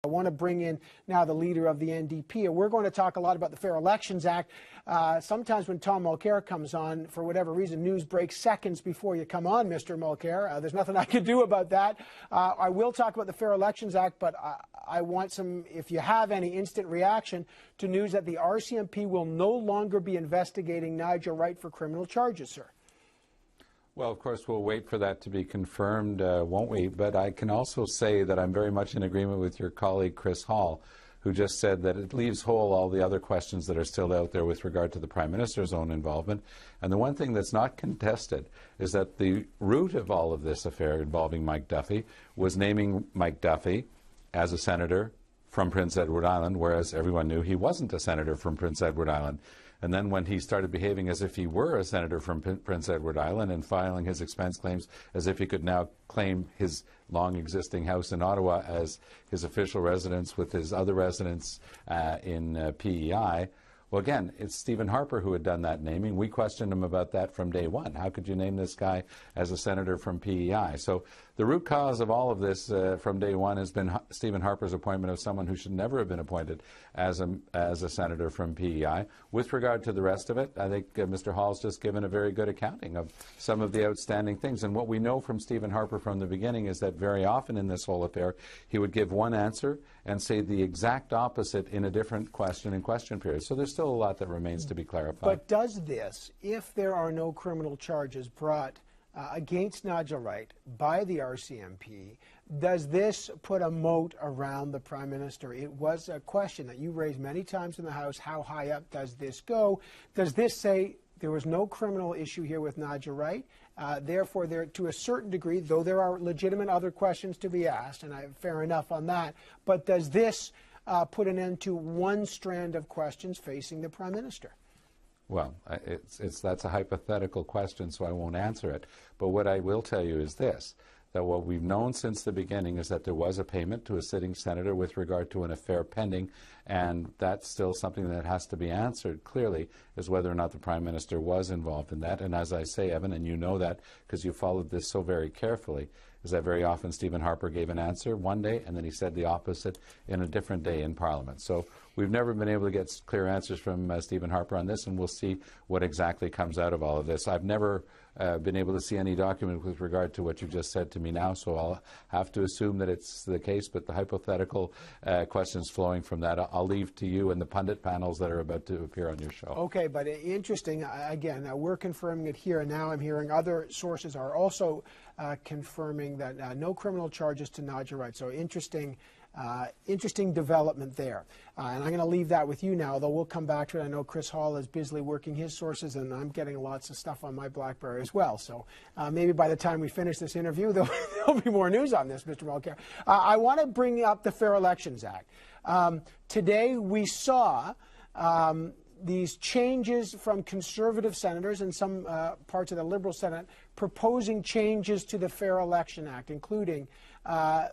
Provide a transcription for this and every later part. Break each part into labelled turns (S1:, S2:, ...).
S1: I want to bring in now the leader of the NDP, and we're going to talk a lot about the Fair Elections Act. Sometimes when Tom Mulcair comes on, for whatever reason, news breaks seconds before you come on, Mr. Mulcair. There's nothing I can do about that. I will talk about the Fair Elections Act, but I want some, if you have any, instant reaction to news that the RCMP will no longer be investigating Nigel Wright for criminal charges, sir.
S2: Well, of course, we'll wait for that to be confirmed, won't we? But I can also say that I'm very much in agreement with your colleague, Chris Hall, who just said that it leaves whole all the other questions that are still out there with regard to the Prime Minister's own involvement. And the one thing that's not contested is that the root of all of this affair involving Mike Duffy was naming Mike Duffy as a senator from Prince Edward Island, whereas everyone knew he wasn't a senator from Prince Edward Island. And then when he started behaving as if he were a senator from Prince Edward Island and filing his expense claims as if he could now claim his long-existing house in Ottawa as his official residence with his other residence in PEI, well, again, it's Stephen Harper who had done that naming. We questioned him about that from day one. How could you name this guy as a senator from PEI? So the root cause of all of this from day one has been Stephen Harper's appointment of someone who should never have been appointed as a senator from PEI. With regard to the rest of it, I think Mr. Hall's just given a very good accounting of some of the outstanding things. And what we know from Stephen Harper from the beginning is that very often in this whole affair, he would give one answer and say the exact opposite in a different question and question period. So there's still a lot that remains to be clarified.
S1: But does this, if there are no criminal charges brought against Nigel Wright by the RCMP, does this put a moat around the Prime Minister? It was a question that you raised many times in the House. How high up does this go? Does this say there was no criminal issue here with Nigel Wright? Therefore, there, to a certain degree, though there are legitimate other questions to be asked, and fair enough on that, but does this put an end to one strand of questions facing the Prime Minister?
S2: Well, that's a hypothetical question, so I won't answer it. But what I will tell you is this, that what we've known since the beginning is that there was a payment to a sitting senator with regard to an affair pending, and that's still something that has to be answered clearly, is whether or not the Prime Minister was involved in that. And as I say, Evan, and you know that because you followed this so very carefully, is that very often Stephen Harper gave an answer one day and then he said the opposite in a different day in Parliament. So we've never been able to get clear answers from Stephen Harper on this, and we'll see what exactly comes out of all of this. I've never been able to see any document with regard to what you just said to me now, so I'll have to assume that it's the case, but the hypothetical questions flowing from that, I'll leave to you and the pundit panels that are about to appear on your show.
S1: Okay, but interesting, again, we're confirming it here, and now I'm hearing other sources are also confirming that no criminal charges to Nigel Wright. So interesting development there. And I'm going to leave that with you now, although we'll come back to it. I know Chris Hall is busily working his sources, and I'm getting lots of stuff on my BlackBerry as well. So maybe by the time we finish this interview, there'll be more news on this, Mr. Mulcair. I want to bring up the Fair Elections Act. Today we saw these changes from Conservative senators and some parts of the Liberal Senate proposing changes to the Fair Election Act, including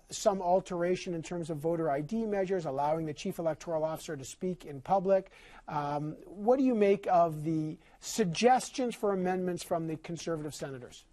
S1: some alteration in terms of voter ID measures, allowing the Chief Electoral Officer to speak in public. What do you make of the suggestions for amendments from the Conservative senators?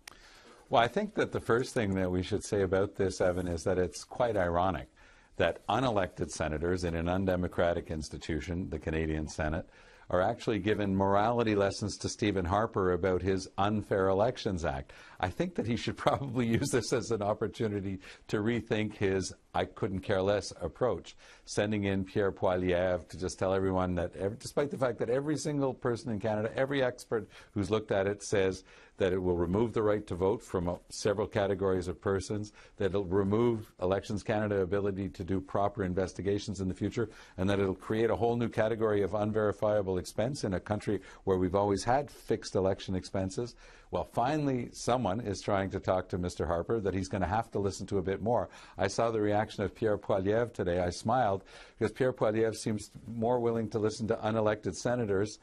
S2: Well, I think that the first thing that we should say about this, Evan, is that it's quite ironic that unelected senators in an undemocratic institution, the Canadian Senate, are actually given morality lessons to Stephen Harper about his Unfair Elections Act. I think that he should probably use this as an opportunity to rethink his I couldn't care less approach, sending in Pierre Poilievre to just tell everyone that despite the fact that every single person in Canada, every expert who's looked at it says that it will remove the right to vote from several categories of persons, that it'll remove Elections Canada ability to do proper investigations in the future, and that it'll create a whole new category of unverifiable expense in a country where we've always had fixed election expenses. Well, finally, someone is trying to talk to Mr. Harper that he's going to have to listen to a bit more. I saw the reaction of Pierre Poilievre today. I smiled because Pierre Poilievre seems more willing to listen to unelected senators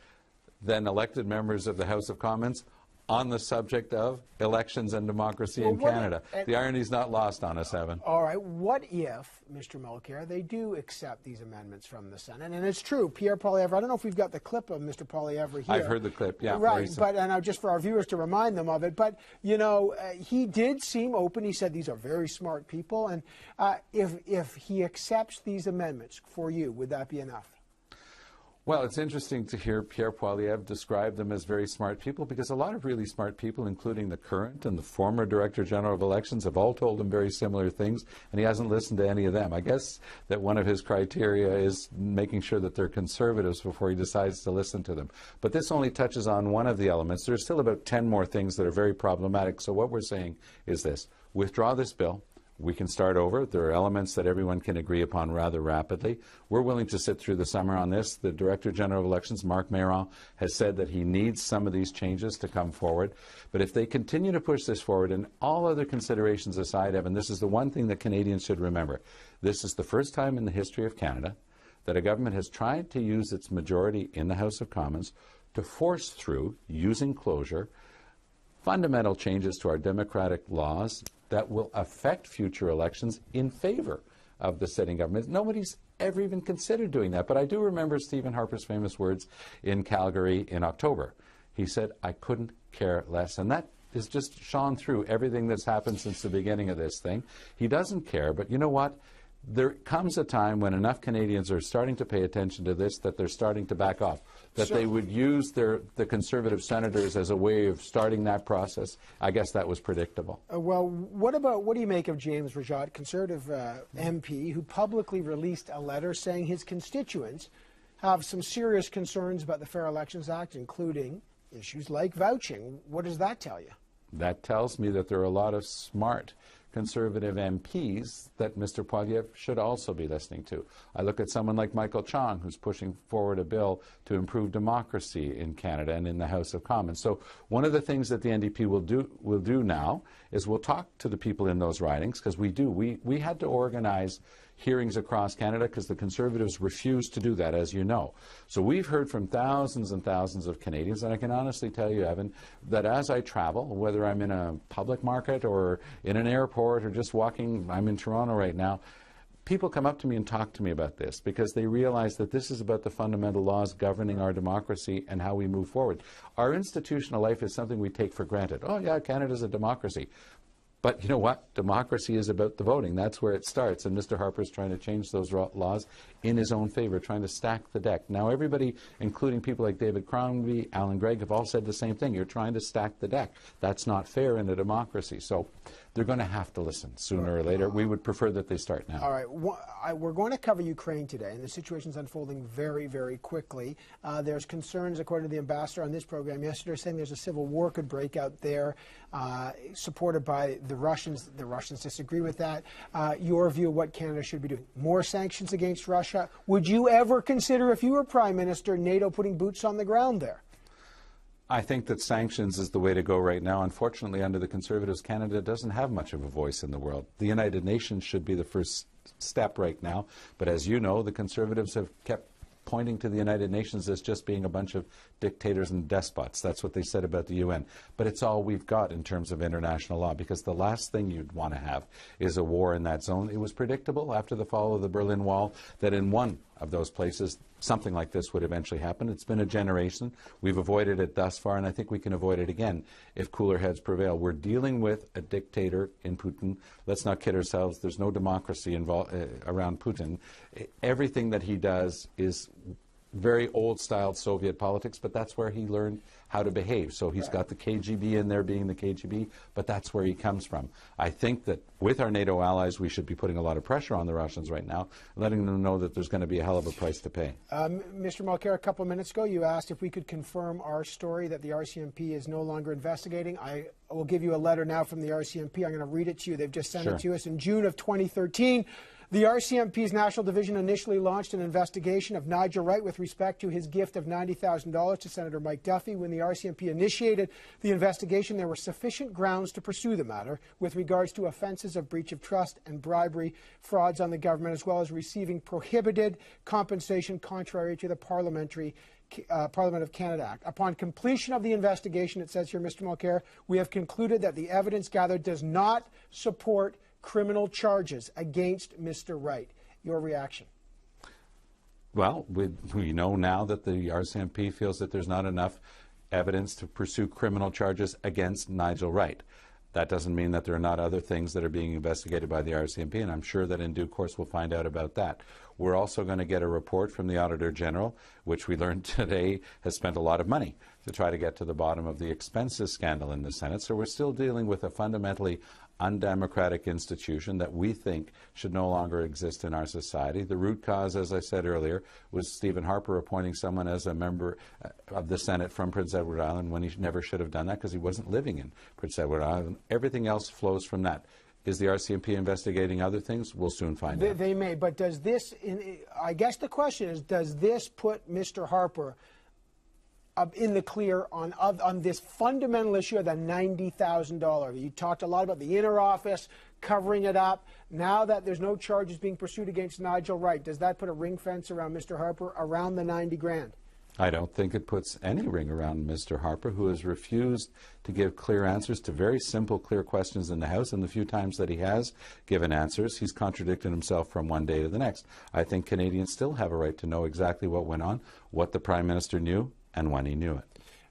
S2: than elected members of the House of Commons on the subject of elections and democracy in Canada. The irony's not lost on us, Evan.
S1: All right. What if, Mr. Mulcair, they do accept these amendments from the Senate? And it's true, Pierre Poilievre, I don't know if we've got the clip of Mr. Poilievre here.
S2: I've heard the clip, yeah.
S1: Right, but and just for our viewers to remind them of it, but, you know, he did seem open. He said these are very smart people. And if he accepts these amendments for you, would that be enough?
S2: Well, it's interesting to hear Pierre Poilievre describe them as very smart people, because a lot of really smart people, including the current and the former Director General of Elections, have all told him very similar things, and he hasn't listened to any of them. I guess that one of his criteria is making sure that they're conservatives before he decides to listen to them. But this only touches on one of the elements. There's still about 10 more things that are very problematic. So what we're saying is this: withdraw this bill. We can start over. There are elements that everyone can agree upon rather rapidly. We're willing to sit through the summer on this. The Director General of Elections, Marc Mayron, has said that he needs some of these changes to come forward. But if they continue to push this forward, and all other considerations aside, Evan, this is the one thing that Canadians should remember. This is the first time in the history of Canada that a government has tried to use its majority in the House of Commons to force through, using closure, fundamental changes to our democratic laws that will affect future elections in favor of the sitting government. Nobody's ever even considered doing that. But I do remember Stephen Harper's famous words in Calgary in October. He said, "I couldn't care less." And that is just shone through everything that's happened since the beginning of this thing. He doesn't care. But you know what? There comes a time when enough Canadians are starting to pay attention to this that they're starting to back off, that they would use the Conservative senators as a way of starting that process. I guess that was predictable.
S1: Well, what do you make of James Rajat, Conservative MP, who publicly released a letter saying his constituents have some serious concerns about the Fair Elections Act, including issues like vouching? What does that tell you?
S2: That tells me that there are a lot of smart Conservative MPs that Mr. Poilievre should also be listening to. I look at someone like Michael Chong, who's pushing forward a bill to improve democracy in Canada and in the House of Commons. So one of the things that the NDP will do now is we'll talk to the people in those ridings, because we had to organize hearings across Canada because the Conservatives refused to do that, as you know. So we've heard from thousands and thousands of Canadians, and I can honestly tell you, Evan, that as I travel, whether I'm in a public market or in an airport or just walking, I'm in Toronto right now, people come up to me and talk to me about this because they realize that this is about the fundamental laws governing our democracy and how we move forward. Our institutional life is something we take for granted. Oh yeah, Canada's a democracy. But you know what? Democracy is about the voting. That's where it starts. And Mr. Harper's trying to change those laws in his own favor, trying to stack the deck. Now, everybody, including people like David Crombie, Alan Gregg, have all said the same thing. You're trying to stack the deck. That's not fair in a democracy. So they're going to have to listen sooner or later. We would prefer that they start now.
S1: All right. We're going to cover Ukraine today, and the situation's unfolding very, very quickly. There's concerns, according to the ambassador on this program yesterday, saying there's a civil war could break out there, supported by the Russians. The Russians disagree with that. Your view of what Canada should be doing? More sanctions against Russia? Would you ever consider, if you were Prime Minister, NATO putting boots on the ground there?
S2: I think that sanctions is the way to go right now. Unfortunately, under the Conservatives, Canada doesn't have much of a voice in the world. The United Nations should be the first step right now. But as you know, the Conservatives have kept pointing to the United Nations as just being a bunch of dictators and despots. That's what they said about the UN. But it's all we've got in terms of international law, because the last thing you'd want to have is a war in that zone. It was predictable after the fall of the Berlin Wall that in one of those places something like this would eventually happen. It's been a generation. We've avoided it thus far, and I think we can avoid it again if cooler heads prevail. We're dealing with a dictator in Putin. Let's not kid ourselves. There's no democracy around Putin. Everything that he does is very old-style Soviet politics, but that's where he learned how to behave. So he's got the KGB in there being the KGB, but that's where he comes from. I think that with our NATO allies, we should be putting a lot of pressure on the Russians right now, letting them know that there's going to be a hell of a price to pay.
S1: Mr. Mulcair, a couple of minutes ago, you asked if we could confirm our story that the RCMP is no longer investigating. I will give you a letter now from the RCMP. I'm going to read it to you. They've just sent it to us. In June of 2013, The RCMP's National Division initially launched an investigation of Nigel Wright with respect to his gift of $90,000 to Senator Mike Duffy. When the RCMP initiated the investigation, there were sufficient grounds to pursue the matter with regards to offenses of breach of trust and bribery, frauds on the government, as well as receiving prohibited compensation contrary to the Parliament of Canada Act. Upon completion of the investigation, it says here, Mr. Mulcair, we have concluded that the evidence gathered does not support criminal charges against Mr. Wright. Your reaction?
S2: Well, we know now that the RCMP feels that there's not enough evidence to pursue criminal charges against Nigel Wright. That doesn't mean that there are not other things that are being investigated by the RCMP, and I'm sure that in due course we'll find out about that. We're also going to get a report from the Auditor General, which we learned today has spent a lot of money to try to get to the bottom of the expenses scandal in the Senate. So we're still dealing with a fundamentally undemocratic institution that we think should no longer exist in our society. The root cause, as I said earlier, was Stephen Harper appointing someone as a member of the Senate from Prince Edward Island when he never should have done that because he wasn't living in Prince Edward Island. Everything else flows from that. Is the RCMP investigating other things? We'll soon find out.
S1: They may, but does this, I guess the question is, does this put Mr. Harper in the clear on this fundamental issue of the $90,000? You talked a lot about the inner office covering it up. Now that there's no charges being pursued against Nigel Wright, does that put a ring fence around Mr. Harper around the 90 grand?
S2: I don't think it puts any ring around Mr. Harper, who has refused to give clear answers to very simple, clear questions in the House, and the few times that he has given answers, he's contradicted himself from one day to the next. I think Canadians still have a right to know exactly what went on, what the Prime Minister knew, and when he knew it.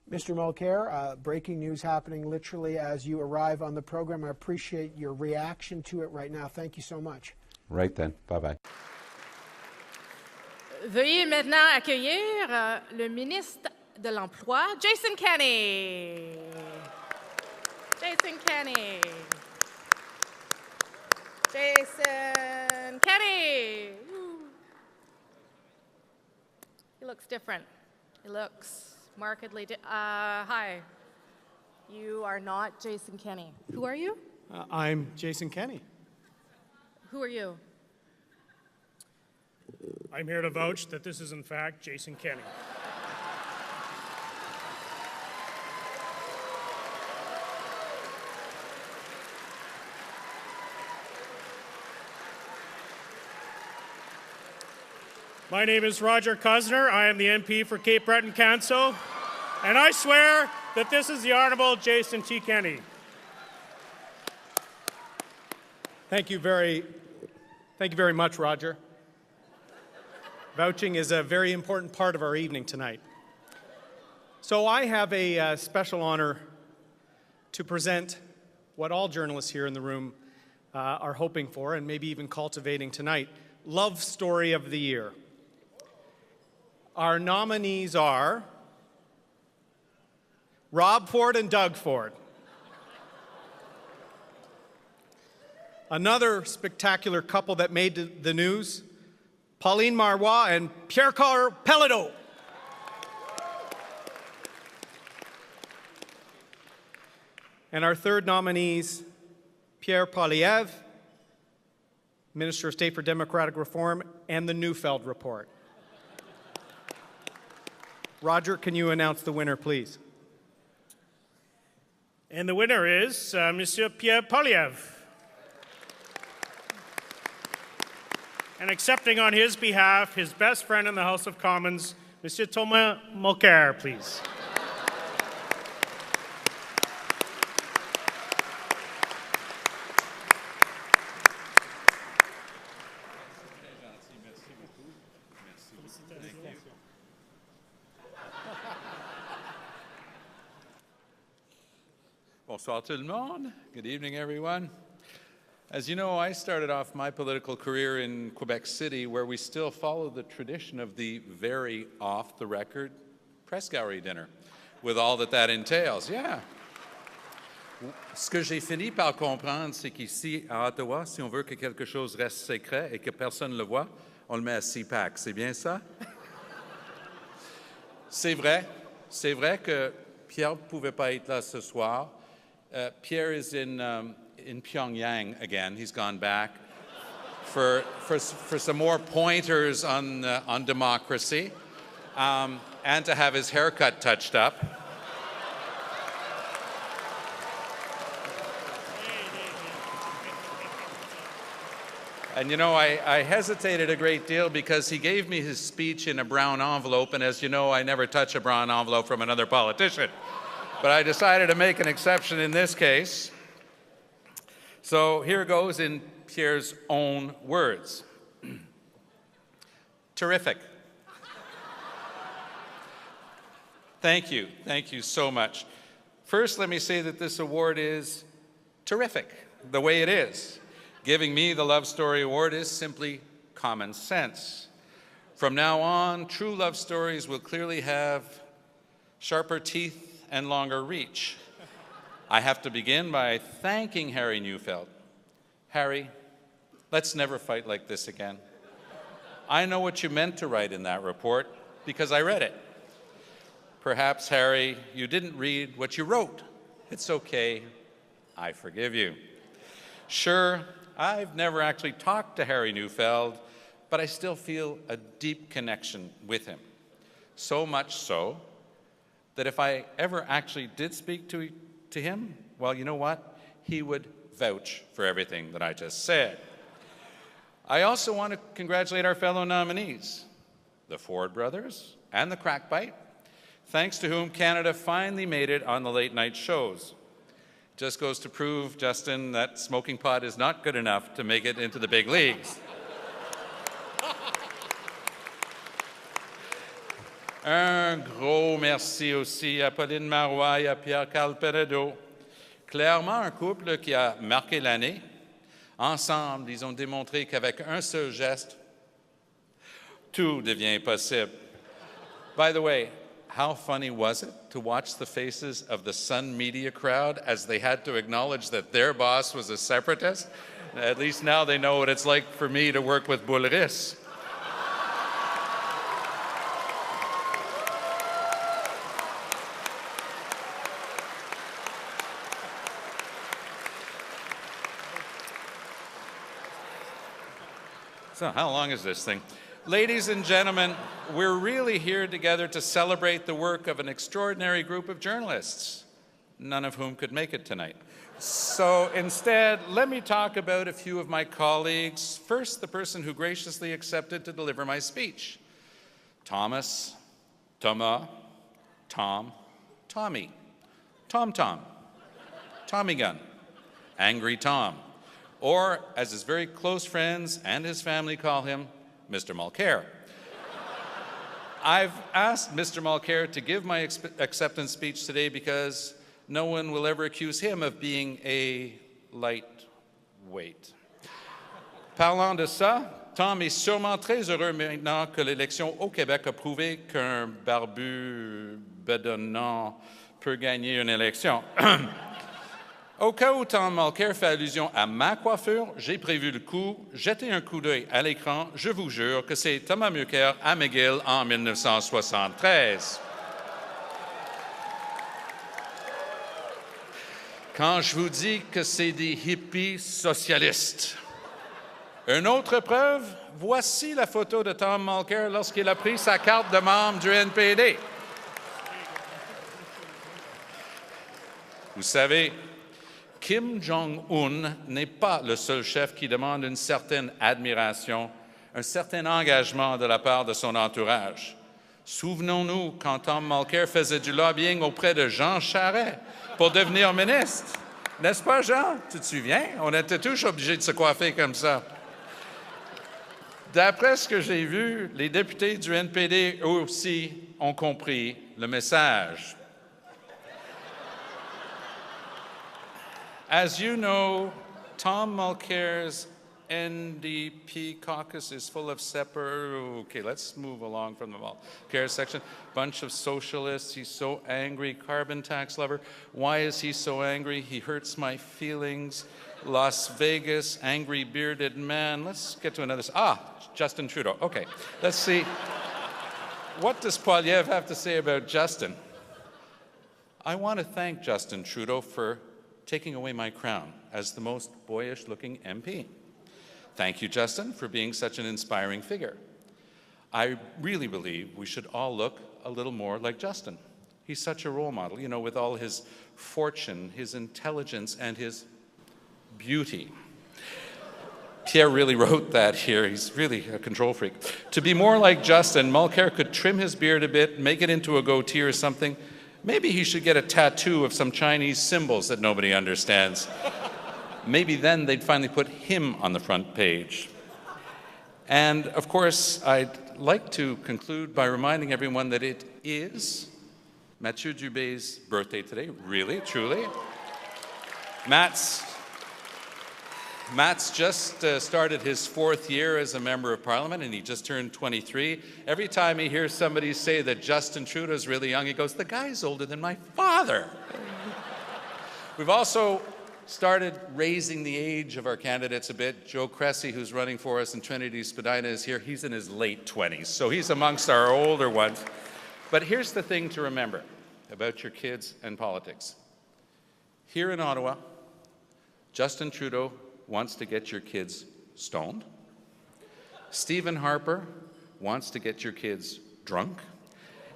S1: Mr. Mulcair, breaking news happening literally as you arrive on the program. I appreciate your reaction to it right now. Thank you so much.
S2: Right then. Bye-bye.
S3: Veuillez maintenant accueillir le ministre de l'Emploi, Jason Kenney. Jason Kenney. Jason Kenney. He looks different. He looks markedly hi. You are not Jason Kenney. Who are you?
S4: I'm Jason Kenney.
S3: Who are you?
S4: I'm here to vouch that this is, in fact, Jason Kenney. My name is Roger Cuzner. I am the MP for Cape Breton Council, and I swear that this is the Honourable Jason T. Kenney. Thank you very much, Roger. Vouching is a very important part of our evening tonight. So I have a special honor to present what all journalists here in the room are hoping for and maybe even cultivating tonight, Love Story of the Year. Our nominees are Rob Ford and Doug Ford. Another spectacular couple that made the news, Pauline Marois and Pierre-Carl Pelledo. And our third nominees, Pierre Poilievre, Minister of State for Democratic Reform, and the Neufeld Report. Roger, can you announce the winner, please? And the winner is Monsieur Pierre Poilievre. And accepting on his behalf his best friend in the House of Commons, Monsieur Thomas Mulcair, please.
S2: Bonsoir tout le monde. Good evening, everyone. As you know, I started off my political career in Quebec City, where we still follow the tradition of the very off-the-record press gallery dinner, with all that entails. Yeah. Ce que j'ai fini par comprendre, c'est qu'ici, à Ottawa, si on veut que quelque chose reste secret et que personne ne le voit, on le met à 6 packs. C'est bien ça? C'est vrai que Pierre ne pouvait pas être là ce soir. Pierre is in Pyongyang again. He's gone back for some more pointers on democracy, and to have his haircut touched up. And you know, I hesitated a great deal because he gave me his speech in a brown envelope, and as you know, I never touch a brown envelope from another politician. But I decided to make an exception in this case. So here goes in Pierre's own words. Terrific. Thank you so much. First, let me say that this award is terrific, the way it is. Giving me the Love Story Award is simply common sense. From now on, true love stories will clearly have sharper teeth and longer reach. I have to begin by thanking Harry Neufeld. Harry, let's never fight like this again. I know what you meant to write in that report because I read it. Perhaps, Harry, you didn't read what you wrote. It's okay. I forgive you. Sure, I've never actually talked to Harry Neufeld, but I still feel a deep connection with him. So much so that if I ever actually did speak to him, well, you know what? He would vouch for everything that I just said. I also want to congratulate our fellow nominees, the Ford brothers and the Crackbite, thanks to whom Canada finally made it on the late-night shows. Just goes to prove, Justin, that smoking pot is not good enough to make it into the big leagues. Un gros merci aussi à Pauline Marois et à Pierre-Carl Peredo. Clairement un couple qui a marqué l'année. Ensemble, ils ont démontré qu'avec un seul geste, tout devient possible. By the way, how funny was it to watch the faces of the Sun media crowd as they had to acknowledge that their boss was a separatist? At least now they know what it's like for me to work with Boulris. So how long is this thing? Ladies and gentlemen, we're really here together to celebrate the work of an extraordinary group of journalists, none of whom could make it tonight. So instead, let me talk about a few of my colleagues. First, the person who graciously accepted to deliver my speech. Thomas, Thomas, Tom, Tommy, Tom, Tommy Gun, Angry Tom, or as his very close friends and his family call him, Mr. Mulcair. I've asked Mr. Mulcair to give my acceptance speech today because no one will ever accuse him of being a lightweight. Parlant de ça, Tom est sûrement très heureux maintenant que l'élection au Québec a prouvé qu'un barbu bedonnant peut gagner une élection. Au cas où Tom Mulcair fait allusion à ma coiffure, j'ai prévu le coup. Jetez un coup d'œil à l'écran. Je vous jure que c'est Thomas Mulcair à McGill en 1973. Quand je vous dis que c'est des hippies socialistes. Une autre preuve, voici la photo de Tom Mulcair lorsqu'il a pris sa carte de membre du NPD. Vous savez, Kim Jong-un n'est pas le seul chef qui demande une certaine admiration, un certain engagement de la part de son entourage. Souvenons-nous quand Tom Mulcair faisait du lobbying auprès de Jean Charest pour devenir ministre. N'est-ce pas, Jean? Tu te souviens? On était tous obligés de se coiffer comme ça. D'après ce que j'ai vu, les députés du NPD, eux aussi, ont compris le message. As you know, Tom Mulcair's NDP caucus is full of okay, let's move along from the Mulcair section. Bunch of socialists. He's so angry. Carbon tax lover. Why is he so angry? He hurts my feelings. Las Vegas, angry bearded man. Let's get to another. Justin Trudeau. Okay, let's see. What does Poilievre have to say about Justin? I want to thank Justin Trudeau for taking away my crown as the most boyish-looking MP. Thank you, Justin, for being such an inspiring figure. I really believe we should all look a little more like Justin. He's such a role model, you know, with all his fortune, his intelligence, and his beauty. Pierre really wrote that here. He's really a control freak. To be more like Justin, Mulcair could trim his beard a bit, make it into a goatee or something. Maybe he should get a tattoo of some Chinese symbols that nobody understands. Maybe then they'd finally put him on the front page. And of course, I'd like to conclude by reminding everyone that it is Mathieu Dubé's birthday today, really, truly. Matt's just started his 4th year as a member of Parliament, and he just turned 23. Every time he hears somebody say that Justin Trudeau's really young, he goes, "The guy's older than my father." We've also started raising the age of our candidates a bit. Joe Cressy, who's running for us, and Trinity Spadina is here. He's in his late 20s, so he's amongst our older ones. But here's the thing to remember about your kids and politics. Here in Ottawa, Justin Trudeau wants to get your kids stoned. Stephen Harper wants to get your kids drunk.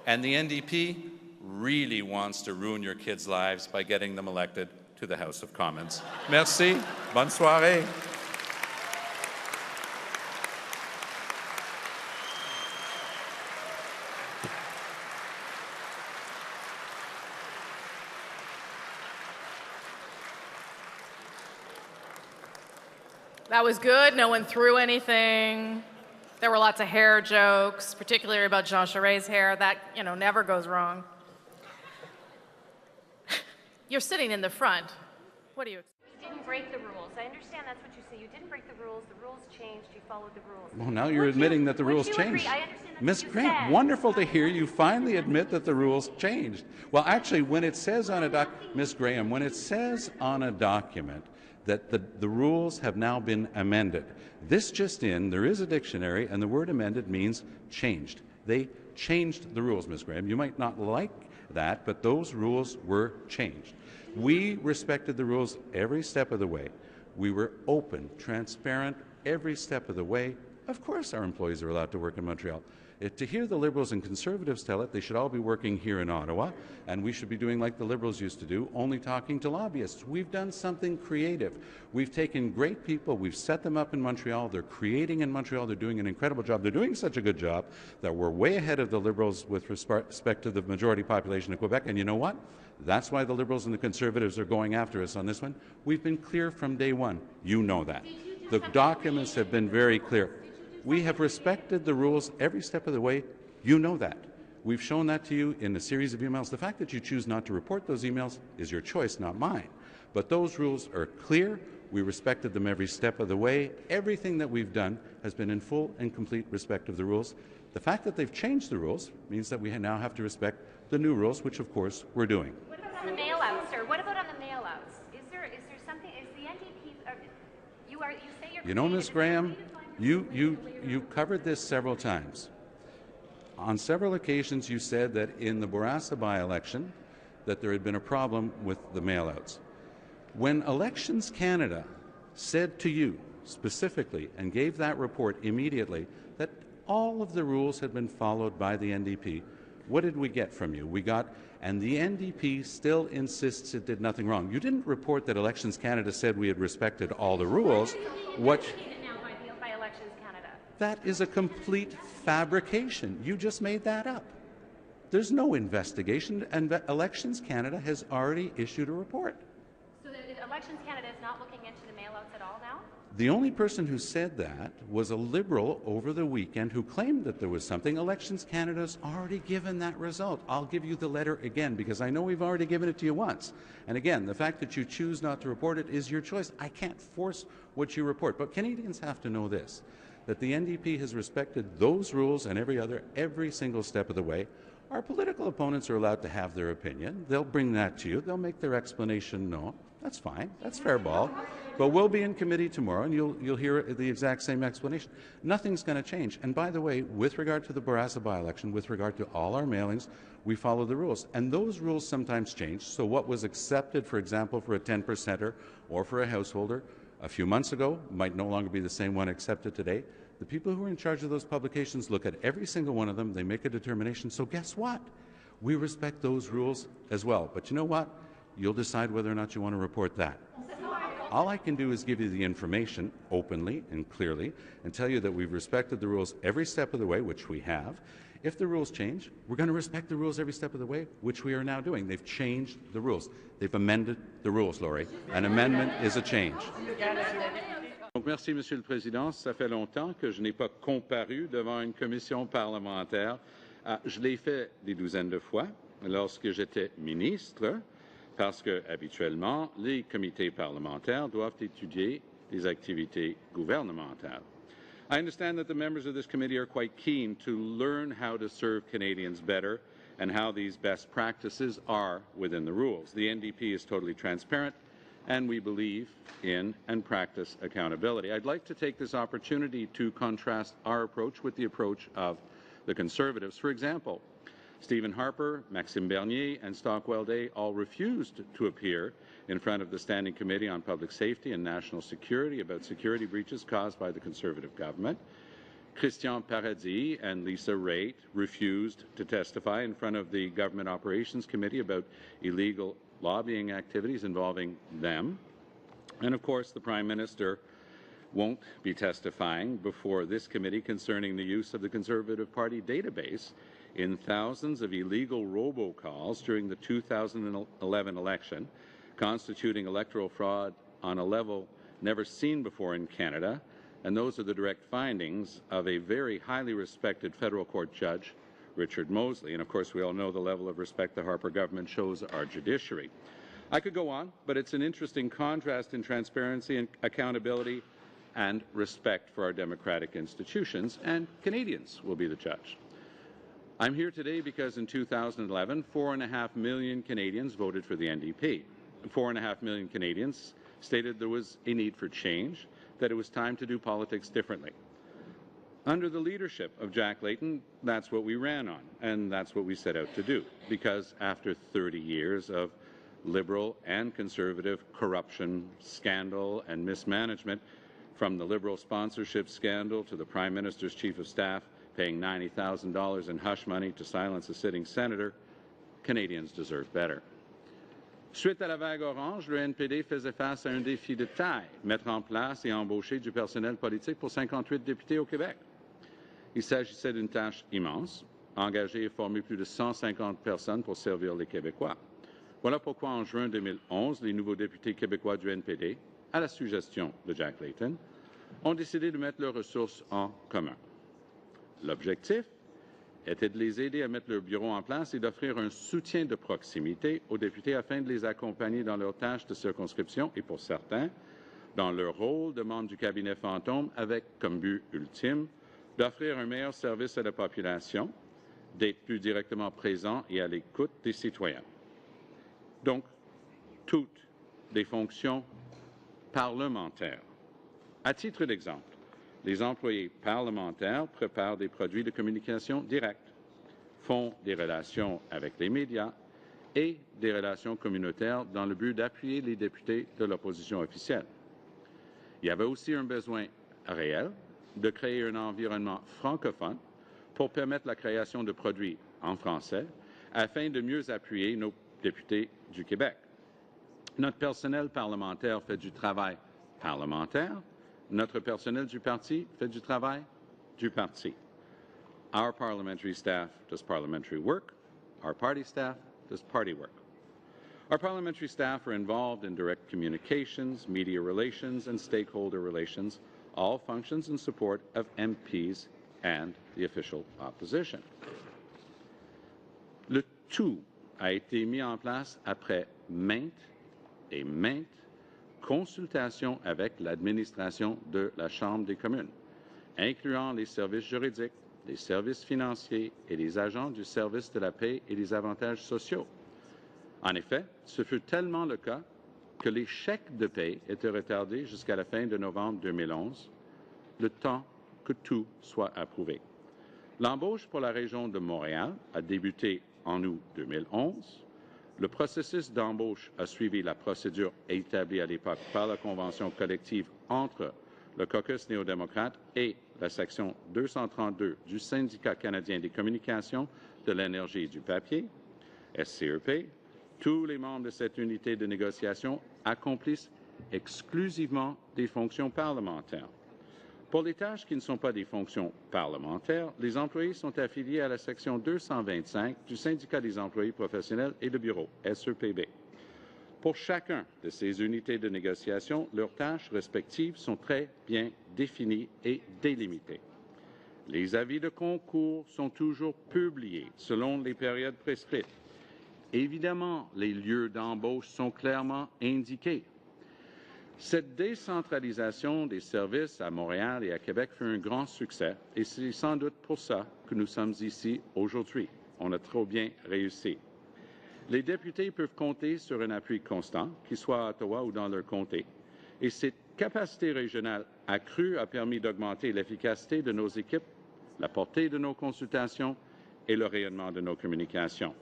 S2: And the NDP really wants to ruin your kids' lives by getting them elected to the House of Commons. Merci. Bonne soirée.
S3: That was good. No one threw anything. There were lots of hair jokes, particularly about Jean Charest's hair. That, you know, never goes wrong. You're sitting in the front. What do you expect?
S5: You didn't break the rules. I understand that's what you say. You didn't break the rules. The rules changed. You followed the rules.
S2: Well, now you're admitting that the rules changed.
S5: I understand that's
S2: Ms.
S5: what you
S2: Grant,
S5: said.
S2: wonderful to hear you finally admit that the rules changed. Well, actually, when it says on a Ms. Graham, when it says on a document that the rules have now been amended, this just in, there is a dictionary, and the word amended means changed. They changed the rules, Ms. Graham. You might not like that, but those rules were changed. We respected the rules every step of the way. We were open, transparent, every step of the way. Of course our employees are allowed to work in Montreal. To hear the Liberals and Conservatives tell it, they should all be working here in Ottawa, and we should be doing like the Liberals used to do, only talking to lobbyists. We've done something creative. We've taken great people, we've set them up in Montreal, they're creating in Montreal, they're doing an incredible job. They're doing such a good job that we're way ahead of the Liberals with respect to the majority population of Quebec, and you know what? That's why the Liberals and the Conservatives are going after us on this one. We've been clear from day one. You know that. The documents have been very clear. We have respected the rules every step of the way. You know that. We've shown that to you in a series of emails. The fact that you choose not to report those emails is your choice, not mine. But those rules are clear. We respected them every step of the way. Everything that we've done has been in full and complete respect of the rules. The fact that they've changed the rules means that we now have to respect the new rules, which of course we're doing.
S5: What about on the mail-outs, sir? What about on the mail-outs? Is there something? Is the NDP? You say you're.
S2: You know, Ms. Graham, you covered this several times. On several occasions, you said that in the Bourassa by-election, that there had been a problem with the mail-outs. When Elections Canada said to you specifically and gave that report immediately that all of the rules had been followed by the NDP, what did we get from you? We got, and the NDP still insists it did nothing wrong. You didn't report that Elections Canada said we had respected all the rules. What?
S5: By Elections Canada.
S2: That is a complete fabrication. You just made that up. There's no investigation, and Elections Canada has already issued a report.
S5: So Elections Canada is not looking into the mail-outs at all now?
S2: The only person who said that was a Liberal over the weekend who claimed that there was something. Elections Canada's already given that result. I'll give you the letter again because I know we've already given it to you once. And again, the fact that you choose not to report it is your choice. I can't force what you report. But Canadians have to know this, that the NDP has respected those rules and every single step of the way. Our political opponents are allowed to have their opinion. They'll bring that to you. They'll make their explanation known. That's fine. That's fair ball. But we'll be in committee tomorrow, and you'll hear the exact same explanation. Nothing's going to change. And by the way, with regard to the Bourassa by-election, with regard to all our mailings, we follow the rules. And those rules sometimes change. So what was accepted, for example, for a 10%er or for a householder a few months ago might no longer be the same one accepted today. The people who are in charge of those publications look at every single one of them, they make a determination, so guess what? We respect those rules as well. But you know what? You'll decide whether or not you want to report that. All I can do is give you the information openly and clearly and tell you that we've respected the rules every step of the way, which we have. If the rules change, we're going to respect the rules every step of the way, which we are now doing. They've changed the rules. They've amended the rules, Laurie. An amendment is a change.
S6: Donc, merci, Monsieur le Président. Ça fait longtemps que je n'ai pas comparu devant une commission parlementaire. Je l'ai fait des douzaines de fois lorsque j'étais ministre, parce que habituellement, les comités parlementaires doivent étudier les activités gouvernementales. I understand that the members of this committee are quite keen to learn how to serve Canadians better and how these best practices are within the rules. The NDP is totally transparent, and we believe in and practice accountability. I'd like to take this opportunity to contrast our approach with the approach of the Conservatives. For example, Stephen Harper, Maxime Bernier, and Stockwell Day all refused to appear in front of the Standing Committee on Public Safety and National Security about security breaches caused by the Conservative government. Christian Paradis and Lisa Raitt refused to testify in front of the Government Operations Committee about illegal lobbying activities involving them. And of course, the Prime Minister won't be testifying before this committee concerning the use of the Conservative Party database in thousands of illegal robocalls during the 2011 election, constituting electoral fraud on a level never seen before in Canada. And those are the direct findings of a very highly respected federal court judge, Richard Mosley. And of course, we all know the level of respect the Harper government shows our judiciary. I could go on, but it's an interesting contrast in transparency and accountability and respect for our democratic institutions, and Canadians will be the judge. I'm here today because in 2011, 4.5 million Canadians voted for the NDP. 4.5 million Canadians stated there was a need for change, that it was time to do politics differently. Under the leadership of Jack Layton, that's what we ran on, and that's what we set out to do, because after 30 years of Liberal and Conservative corruption, scandal, and mismanagement, from the Liberal sponsorship scandal to the Prime Minister's Chief of Staff paying $90,000 in hush money to silence a sitting senator, Canadians deserve better. Suite à la vague orange, le NPD faisait face à un défi de taille, mettre en place et embaucher du personnel politique pour 58 députés au Québec. Il s'agissait d'une tâche immense, engager et former plus de 150 personnes pour servir les Québécois. Voilà pourquoi en juin 2011, les nouveaux députés québécois du NPD, à la suggestion de Jack Layton, ont décidé de mettre leurs ressources en commun. L'objectif était de les aider à mettre leur bureau en place et d'offrir un soutien de proximité aux députés afin de les accompagner dans leurs tâches de circonscription et, pour certains, dans leur rôle de membre du cabinet fantôme avec comme but ultime d'offrir un meilleur service à la population, d'être plus directement présents et à l'écoute des citoyens. Donc, toutes des fonctions parlementaires. À titre d'exemple, les employés parlementaires préparent des produits de communication directe, font des relations avec les médias et des relations communautaires dans le but d'appuyer les députés de l'opposition officielle. Il y avait aussi un besoin réel de créer un environnement francophone pour permettre la création de produits en français afin de mieux appuyer nos députés du Québec. Notre personnel parlementaire fait du travail parlementaire. Notre personnel du parti fait du travail du parti. Our parliamentary staff does parliamentary work. Our party staff does party work. Our parliamentary staff are involved in direct communications, media relations, and stakeholder relations, all functions in support of MPs and the official opposition. Le tout a été mis en place après maintes et maintes consultations avec l'administration de la Chambre des communes, incluant les services juridiques, les services financiers et les agents du service de la paix et des avantages sociaux. En effet, ce fut tellement le cas que les chèques de paie étaient retardés jusqu'à la fin de novembre 2011, le temps que tout soit approuvé. L'embauche pour la région de Montréal a débuté en août 2011. Le processus d'embauche a suivi la procédure établie à l'époque par la convention collective entre le caucus néo-démocrate et la section 232 du Syndicat canadien des communications, de l'énergie et du papier, SCEP. Tous les membres de cette unité de négociation accomplissent exclusivement des fonctions parlementaires. Pour les tâches qui ne sont pas des fonctions parlementaires, les employés sont affiliés à la section 225 du Syndicat des employés professionnels et de bureau, SEPB. Pour chacun de ces unités de négociation, leurs tâches respectives sont très bien définies et délimitées. Les avis de concours sont toujours publiés selon les périodes prescrites. Évidemment, les lieux d'embauche sont clairement indiqués. Cette décentralisation des services à Montréal et à Québec fut un grand succès et c'est sans doute pour ça que nous sommes ici aujourd'hui. On a trop bien réussi. Les députés peuvent compter sur un appui constant, qu'il soit à Ottawa ou dans leur comté, et cette capacité régionale accrue a permis d'augmenter l'efficacité de nos équipes, la portée de nos consultations et le rayonnement de nos communications.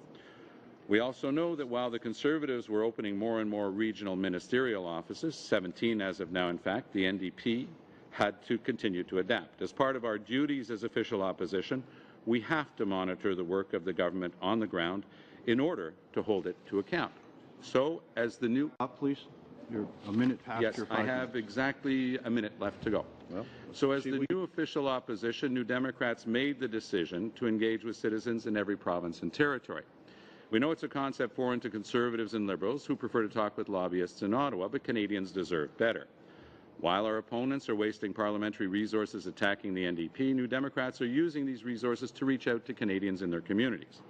S6: We also know that while the Conservatives were opening more and more regional ministerial offices, 17 as of now in fact, the NDP had to continue to adapt. As part of our duties as official opposition, we have to monitor the work of the government on the ground in order to hold it to account. So, as the new...
S7: Please. You're a minute past
S6: yes,
S7: your 5
S6: I have
S7: minutes.
S6: exactly a minute left to go.
S7: Well,
S6: so as the new official opposition, New Democrats made the decision to engage with citizens in every province and territory. We know it's a concept foreign to Conservatives and Liberals who prefer to talk with lobbyists in Ottawa, but Canadians deserve better. While our opponents are wasting parliamentary resources attacking the NDP, New Democrats are using these resources to reach out to Canadians in their communities.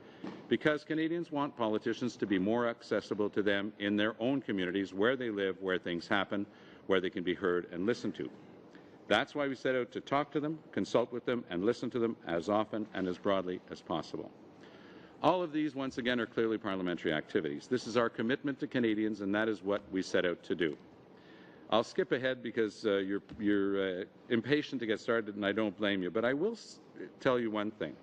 S6: Because Canadians want politicians to be more accessible to them in their own communities, where they live, where things happen, where they can be heard and listened to. That's why we set out to talk to them, consult with them, and listen to them as often and as broadly as possible. All of these, once again, are clearly parliamentary activities. This is our commitment to Canadians, and that is what we set out to do. I'll skip ahead because you're impatient to get started, and I don't blame you. But I will tell you one thing.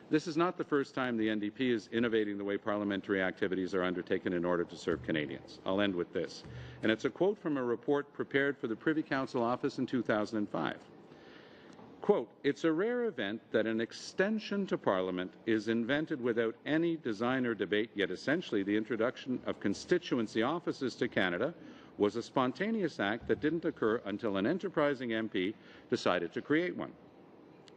S6: This is not the first time the NDP is innovating the way parliamentary activities are undertaken in order to serve Canadians. I'll end with this. And it's a quote from a report prepared for the Privy Council office in 2005. Quote, "It's a rare event that an extension to Parliament is invented without any design or debate, yet essentially the introduction of constituency offices to Canada was a spontaneous act that didn't occur until an enterprising MP decided to create one.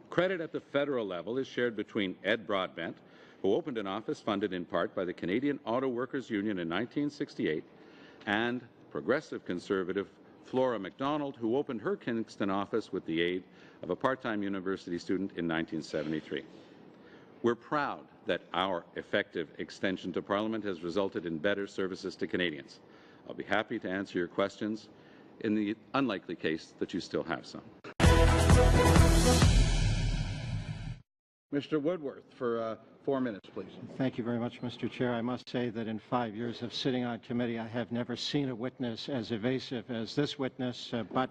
S6: Credit at the federal level is shared between Ed Broadbent, who opened an office funded in part by the Canadian Auto Workers Union in 1968, and progressive conservative Flora MacDonald, who opened her Kingston office with the aid of a part-time university student in 1973. We're proud that our effective extension to Parliament has resulted in better services to Canadians. I'll be happy to answer your questions in the unlikely case that you still have some.
S7: Mr. Woodworth, for 4 minutes, please.
S8: Thank you very much, Mr. Chair. I must say that in 5 years of sitting on committee, I have never seen a witness as evasive as this witness, but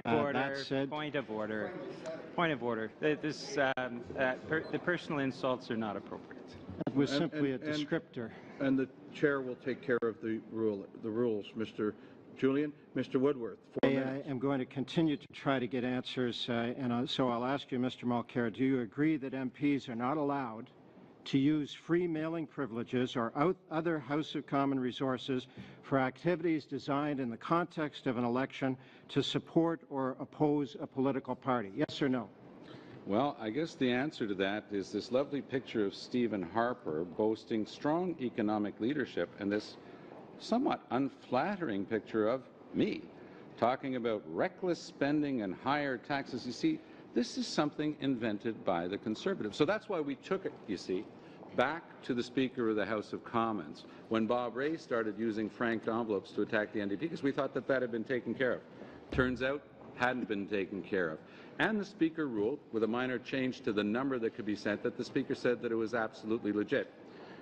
S8: that said...
S9: Point of order. Point of order. The personal insults are not appropriate.
S8: That was simply a descriptor.
S7: And the chair will take care of the rules. Mr. Julian, Mr. Woodworth, 4 minutes.
S8: I am going to continue to try to get answers, so I'll ask you, Mr. Mulcair, do you agree that MPs are not allowed to use free mailing privileges or other House of Commons resources for activities designed in the context of an election to support or oppose a political party? Yes or no?
S6: Well, I guess the answer to that is this lovely picture of Stephen Harper boasting strong economic leadership and this somewhat unflattering picture of me talking about reckless spending and higher taxes. You see, this is something invented by the Conservatives. So that's why we took it, you see, back to the Speaker of the House of Commons when Bob Rae started using franked envelopes to attack the NDP because we thought that that had been taken care of. Turns out, hadn't been taken care of. And the Speaker ruled, with a minor change to the number that could be sent, that the Speaker said that it was absolutely legit.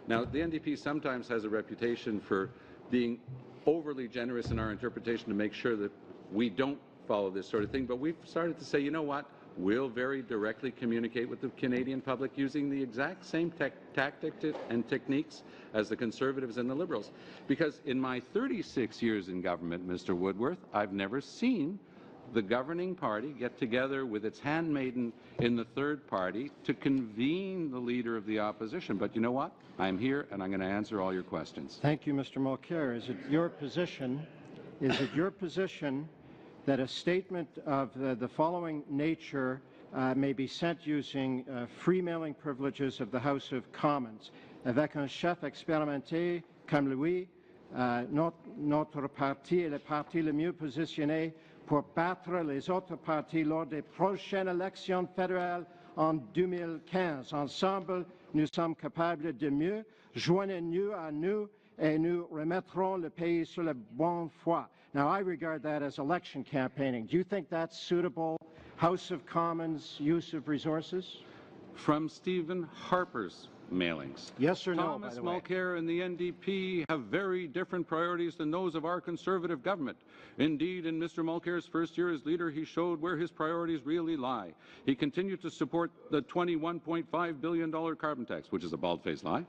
S6: Now, the NDP sometimes has a reputation for being overly generous in our interpretation to make sure that we don't follow this sort of thing, but we've started to say, you know what, will very directly communicate with the Canadian public using the exact same tactics and techniques as the Conservatives and the Liberals. Because in my 36 years in government, Mr. Woodworth, I've never seen the governing party get together with its handmaiden in the third party to convene the leader of the opposition. But you know what? I'm here and I'm going to answer all your questions.
S8: Thank you, Mr. Mulcair. Is it your position that a statement of the following nature may be sent using free mailing privileges of the House of Commons? Avec un chef expérimenté comme lui, notre parti est le parti le mieux positionné pour battre les autres partis lors des prochaines élections fédérales en 2015. Ensemble, nous sommes capables de mieux. Joignez-nous à nous et nous remettrons le pays sur la bonne voie. Now, I regard that as election campaigning. Do you think that's suitable House of Commons use of resources?
S6: From Stephen Harper's mailings.
S8: Yes or no,
S6: Thomas
S8: by the way?
S6: Mulcair and the NDP have very different priorities than those of our Conservative government. Indeed, in Mr. Mulcair's first year as leader, he showed where his priorities really lie. He continued to support the $21.5 billion carbon tax, which is a bald-faced lie,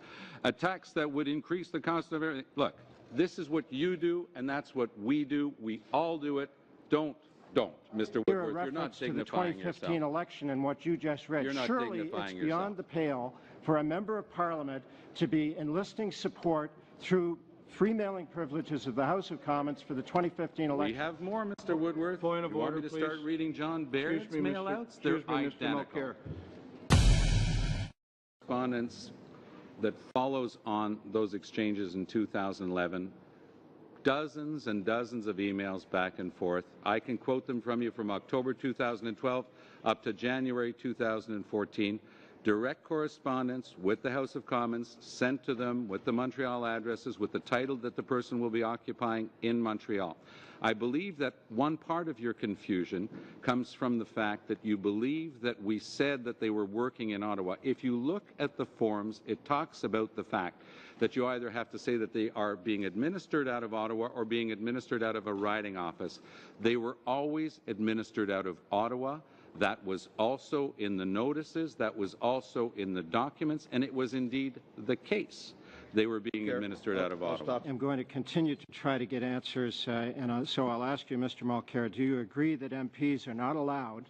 S6: a tax that would increase the cost of everything. Look, this is what you do, and that's what we do. We all do it. Don't, Mr. Woodworth. You're not
S8: to the
S6: signifying
S8: 2015
S6: yourself.
S8: election and what you just read.
S6: You're not
S8: Surely it's
S6: signifying
S8: beyond
S6: yourself.
S8: the pale for a member of Parliament to be enlisting support through free mailing privileges of the House of Commons for the 2015 election.
S6: We have more, Mr. Woodworth.
S7: Point of
S6: you want
S7: order,
S6: me to
S7: please.
S6: start reading John Baird's mail-outs? They're
S7: Mr.
S6: identical.
S7: Mulcair.
S6: Correspondence that follows on those exchanges in 2011, dozens and dozens of emails back and forth. I can quote them from you from October 2012 up to January 2014. Direct correspondence with the House of Commons sent to them with the Montreal addresses with the title that the person will be occupying in Montreal. I believe that one part of your confusion comes from the fact that you believe that we said that they were working in Ottawa. If you look at the forms, it talks about the fact that you either have to say that they are being administered out of Ottawa or being administered out of a riding office. They were always administered out of Ottawa. That was also in the notices, that was also in the documents, and it was indeed the case. They were being administered out of Ottawa.
S8: I'm going to continue to try to get answers, so I'll ask you, Mr. Mulcair, do you agree that MPs are not allowed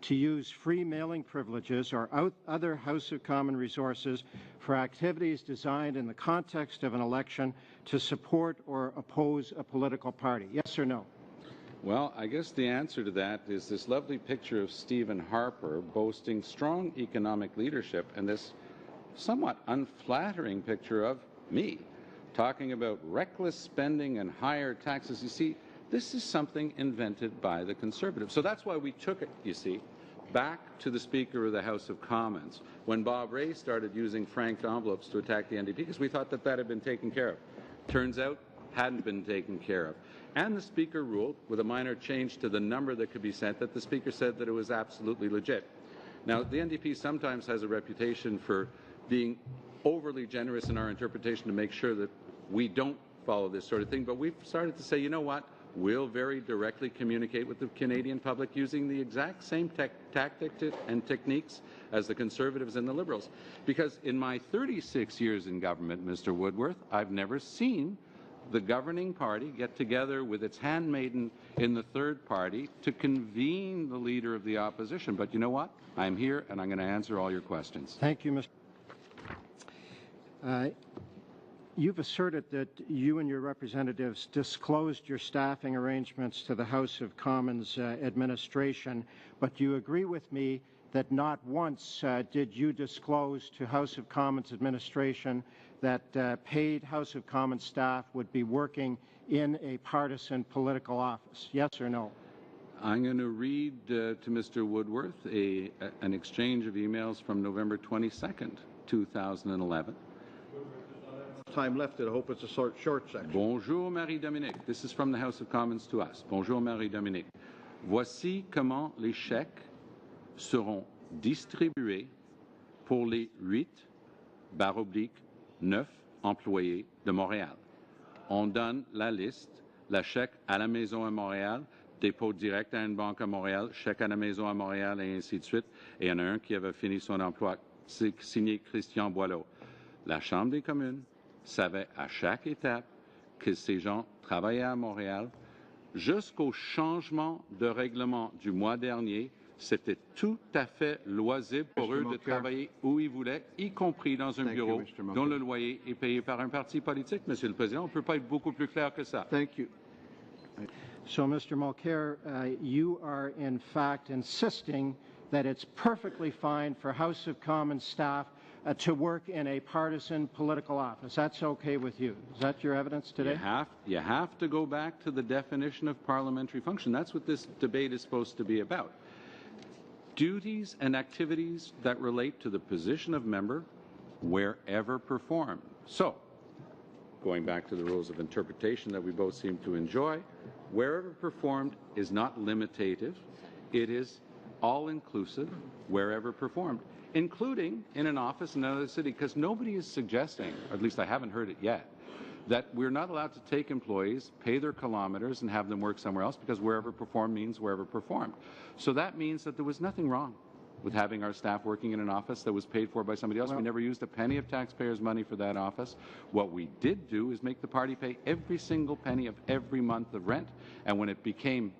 S8: to use free mailing privileges or other House of Commons resources for activities designed in the context of an election to support or oppose a political party? Yes or no?
S6: Well, I guess the answer to that is this lovely picture of Stephen Harper boasting strong economic leadership and this somewhat unflattering picture of me talking about reckless spending and higher taxes. You see, this is something invented by the Conservatives. So that's why we took it, you see, back to the Speaker of the House of Commons when Bob Rae started using franked envelopes to attack the NDP because we thought that that had been taken care of. Turns out, hadn't been taken care of. And the Speaker ruled, with a minor change to the number that could be sent, that the Speaker said that it was absolutely legit. Now, the NDP sometimes has a reputation for being overly generous in our interpretation to make sure that we don't follow this sort of thing, but we've started to say, you know what, we'll very directly communicate with the Canadian public using the exact same tactics and techniques as the Conservatives and the Liberals. Because in my 36 years in government, Mr. Woodworth, I've never seen the governing party get together with its handmaiden in the third party to convene the leader of the opposition. But you know what? I'm here and I'm going to answer all your questions.
S8: Thank you, Mr. You've asserted that you and your representatives disclosed your staffing arrangements to the House of Commons administration, but you agree with me that not once did you disclose to House of Commons administration that paid House of Commons staff would be working in a partisan political office. Yes or no?
S6: I'm going to read to Mr. Woodworth an exchange of emails from November 22nd, 2011.
S7: Time left. I hope it's a short section.
S6: Bonjour Marie-Dominique. This is from the House of Commons to us. Bonjour Marie-Dominique. Voici comment les chèques seront distribués pour les 8/9 employés de Montréal. On donne la liste, la chèque à la maison à Montréal, dépôt direct à une banque à Montréal, chèque à la maison à Montréal et ainsi de suite. Et il y en a un qui avait fini son emploi, c'est signé Christian Boileau. La Chambre des communes savait à chaque étape que ces gens travaillaient à Montréal. Jusqu'au changement de règlement du mois dernier, c'était tout à fait loisible pour eux de travailler où ils voulaient, y compris dans un bureau dont le loyer est payé par un parti politique. Monsieur le Président, on ne peut pas être beaucoup plus clair que ça.
S7: Thank you.
S8: So, Mr. Mulcair, you are in fact insisting that it's perfectly fine for House of Commons staff to work in a partisan political office. That's okay with you. Is that your evidence today?
S6: You have to go back to the definition of parliamentary function. That's what this debate is supposed to be about. Duties and activities that relate to the position of member wherever performed. So, going back to the rules of interpretation that we both seem to enjoy, wherever performed is not limitative. It is all-inclusive wherever performed, including in an office in another city, because nobody is suggesting, or at least I haven't heard it yet, that we're not allowed to take employees, pay their kilometers, and have them work somewhere else, because wherever performed means wherever performed. So that means that there was nothing wrong with having our staff working in an office that was paid for by somebody else. We never used a penny of taxpayers' money for that office. What we did do is make the party pay every single penny of every month of rent, and when it became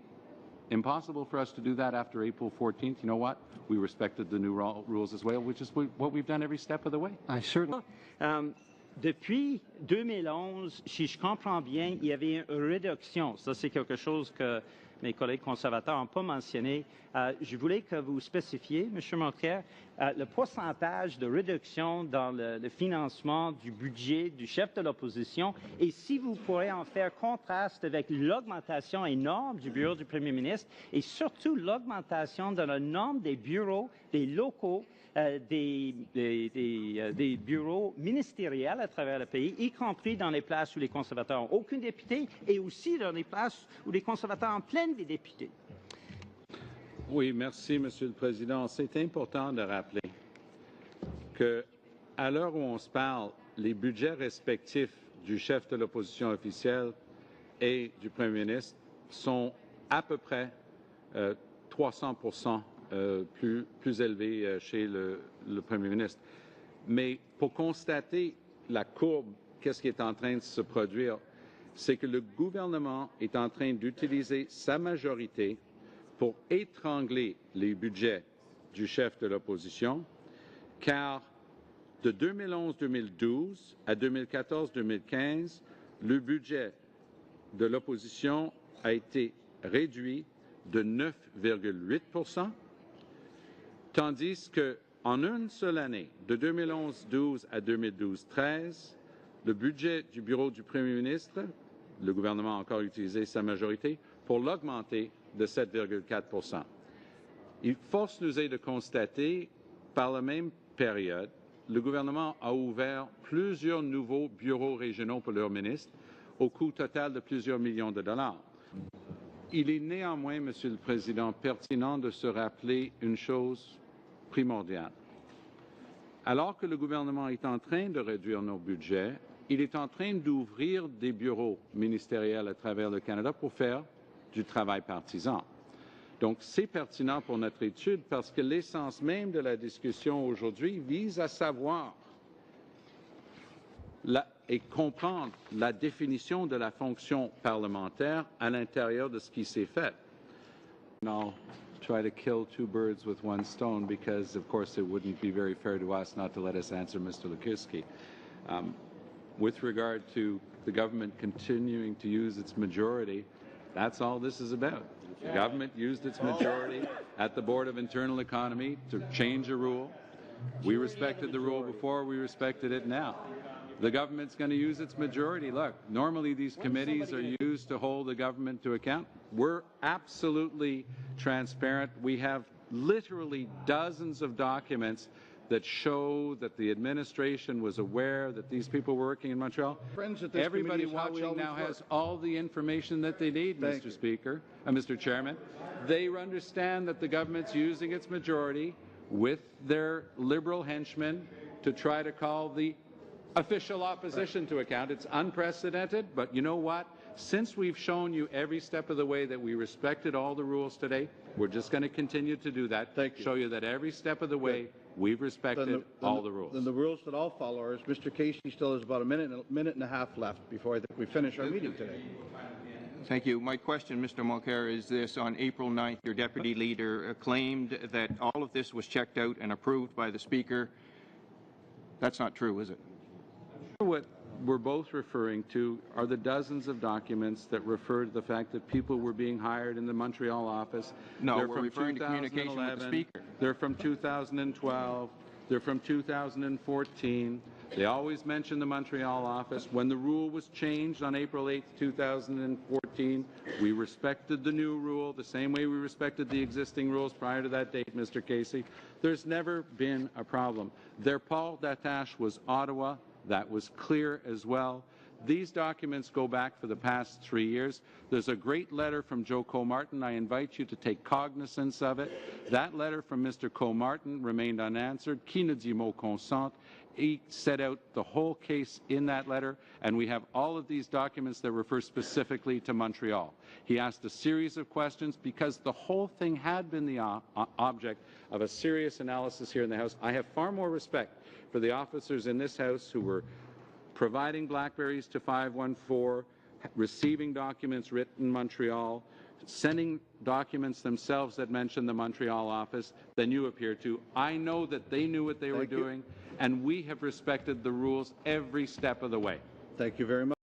S6: impossible for us to do that after April 14th, you know what? We respected the new rules as well, which is what we've done every step of the way.
S8: I certainly...
S9: Depuis 2011, si je comprends bien, il y avait une réduction. Ça, c'est quelque chose que mes collègues conservateurs n'ont pas mentionné. Je voulais que vous spécifiez, M. Mulcair, le pourcentage de réduction dans le financement du budget du chef de l'opposition et si vous pourrez en faire contraste avec l'augmentation énorme du bureau du premier ministre et surtout l'augmentation dans le nombre des bureaux, des locaux, des bureaux ministériels à travers le pays, y compris dans les places où les conservateurs n'ont aucun député et aussi dans les places où les conservateurs en plein des députés.
S6: Oui, merci, Monsieur le Président. C'est important de rappeler que, à l'heure où on se parle, les budgets respectifs du chef de l'opposition officielle et du Premier ministre sont à peu près 300% plus élevés chez le Premier ministre. Mais pour constater la courbe, qu'est-ce qui est en train de se produire, c'est que le gouvernement est en train d'utiliser sa majorité pour étrangler les budgets du chef de l'opposition, car de 2011-2012 à 2014-2015, le budget de l'opposition a été réduit de 9,8%, tandis qu'en une seule année, de 2011-12 à 2012-13, le budget du bureau du Premier ministre, le gouvernement a encore utilisé sa majorité, pour l'augmenter de 7,4%. Il force nous est de constater, par la même période, le gouvernement a ouvert plusieurs nouveaux bureaux régionaux pour leurs ministres, au coût total de plusieurs millions de dollars. Il est néanmoins, Monsieur le Président, pertinent de se rappeler une chose primordiale. Alors que le gouvernement est en train de réduire nos budgets, il est en train d'ouvrir des bureaux ministériels à travers le Canada pour faire du travail partisan. Donc, c'est pertinent pour notre étude parce que l'essence même de la discussion aujourd'hui vise à savoir et comprendre la définition de la fonction parlementaire à l'intérieur de ce qui s'est fait. I'll try to kill two birds with one stone because, of course, it wouldn't be very fair to us not to let us answer Mr. Lukiski. With regard to the government continuing to use its majority, that's all this is about. The government used its majority at the Board of Internal Economy to change a rule. We respected the rule before, we respected it now. The government's going to use its majority. Look, normally these committees are used to hold the government to account. We're absolutely transparent. We have literally dozens of documents that show that the administration was aware that these people were working in Montreal. Everybody watching now has all the information that they need, Mr. Speaker, Mr. Chairman. They understand that the government's using its majority with their Liberal henchmen to try to call the official opposition to account. It's unprecedented, but you know what? Since we've shown you every step of the way that we respected all the rules today, we're just going to continue to do that.
S7: Thank you.
S6: Show you that every step of the way we've respected all the rules.
S7: Then the rules that I'll follow are, Mr. Casey still has about a minute and a half left before I think we finish our meeting today.
S10: Thank you. My question, Mr. Mulcair, is this. On April 9th, your deputy leader claimed that all of this was checked out and approved by the Speaker. That's not true, is it?
S6: What we're both referring to are the dozens of documents that refer to the fact that people were being hired in the Montreal office.
S10: No,
S6: they're
S10: we're
S6: from
S10: referring to communication with the Speaker.
S6: They're from 2012. They're from 2014. They always mention the Montreal office. When the rule was changed on April 8th, 2014, we respected the new rule the same way we respected the existing rules prior to that date, Mr. Casey. There's never been a problem. Their port d'attache was Ottawa. That was clear as well. These documents go back for the past 3 years. There's a great letter from Joe Comartin. I invite you to take cognizance of it. That letter from Mr. Comartin remained unanswered. Qui ne dit mot consent. He set out the whole case in that letter, and we have all of these documents that refer specifically to Montreal. He asked a series of questions because the whole thing had been the object of a serious analysis here in the House. I have far more respect for the officers in this House who were providing Blackberries to 514, receiving documents written in Montreal, sending documents themselves that mention the Montreal office than you appear to. I know that they knew what they were doing, and we have respected the rules every step of the way.
S7: Thank you very much.